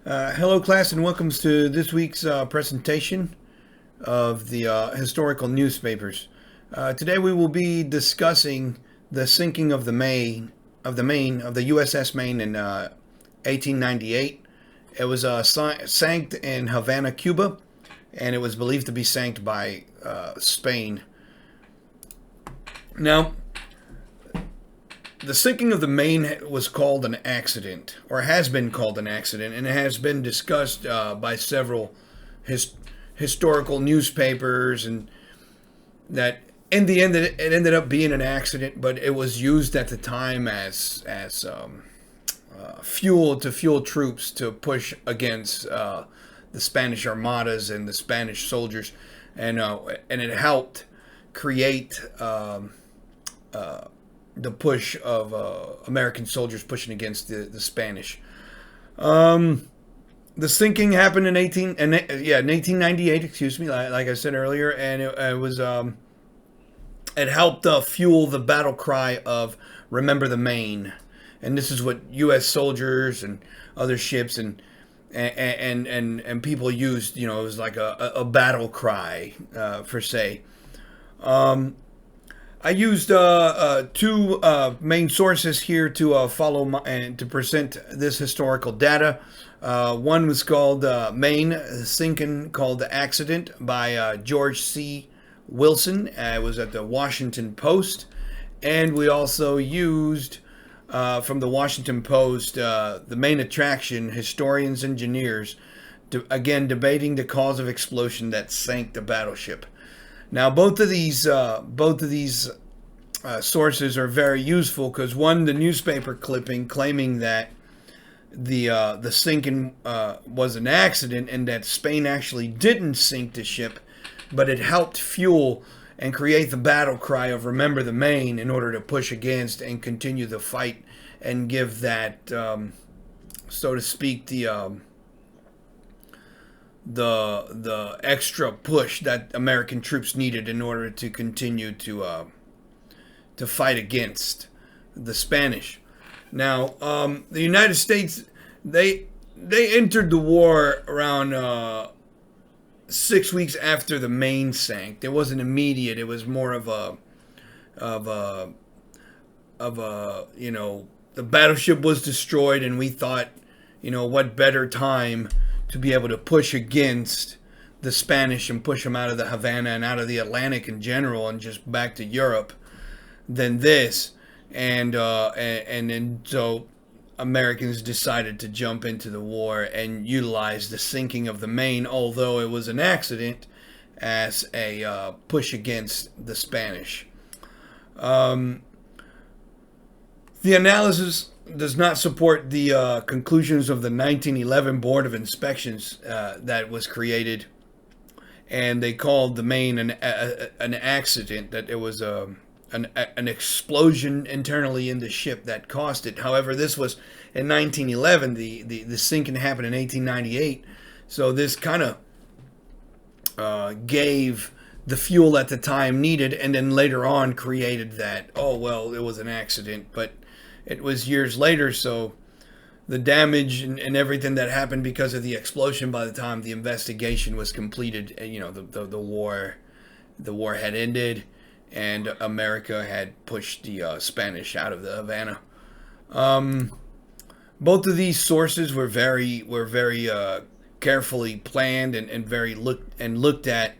Hello, class, and welcome to this week's presentation of the historical newspapers. Today, we will be discussing the sinking of the U.S.S. Maine in 1898. It was sank in Havana, Cuba, and it was believed to be sank by Spain. Now, the sinking of the Maine was called an accident, or has been called an accident, and it has been discussed by several historical newspapers, and that in the end it ended up being an accident, but it was used at the time as fuel to fuel troops to push against the Spanish armadas and the Spanish soldiers, and it helped create the push of American soldiers pushing against the Spanish. The sinking happened in 1898. Excuse me, like I said earlier, and it helped fuel the battle cry of "Remember the Maine," and this is what U.S. soldiers and other ships and people used. You know, it was like a battle cry per se. I used two main sources here to follow and to present this historical data. One was called Maine Sinking Called the Accident by George C. Wilson. It was at the Washington Post. And we also used from the Washington Post the main attraction, Historians Engineers, again debating the cause of explosion that sank the battleship. Now, both of these sources are very useful because one, the newspaper clipping claiming that the sinking was an accident and that Spain actually didn't sink the ship, but it helped fuel and create the battle cry of "Remember the Maine" in order to push against and continue the fight and give that, so to speak, the extra push that American troops needed in order to continue to fight against the Spanish. Now, the United States they entered the war around 6 weeks after the Maine sank. It wasn't immediate. It was more of a the battleship was destroyed, and we thought, what better time to be able to push against the Spanish and push them out of the Havana and out of the Atlantic in general and just back to Europe than this. And then so Americans decided to jump into the war and utilize the sinking of the Maine, although it was an accident, as a push against the Spanish. The analysis does not support the conclusions of the 1911 Board of Inspections that was created, and they called the Maine an accident, that it was an explosion internally in the ship that caused it. However, this was in 1911. The sinking happened in 1898, so this kind of gave the fuel at the time needed, and then later on created that, oh well, it was an accident, but it was years later, so the damage and everything that happened because of the explosion, by the time the investigation was completed, the war had ended, and America had pushed the Spanish out of the Havana. Both of these sources were very carefully planned and very looked at.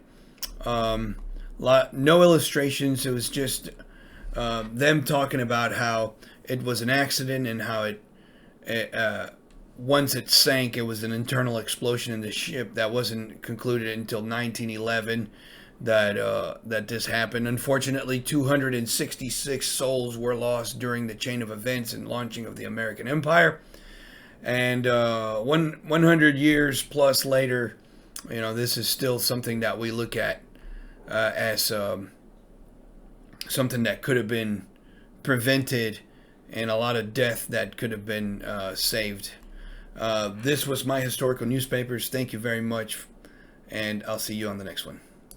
No illustrations. It was just them talking about how it was an accident and how it once it sank, it was an internal explosion in the ship that wasn't concluded until 1911 that this happened. Unfortunately, 266 souls were lost during the chain of events and launching of the American Empire. And 100 years plus later, this is still something that we look at as something that could have been prevented, and a lot of death that could have been saved. This was my historical newspapers. Thank you very much, and I'll see you on the next one.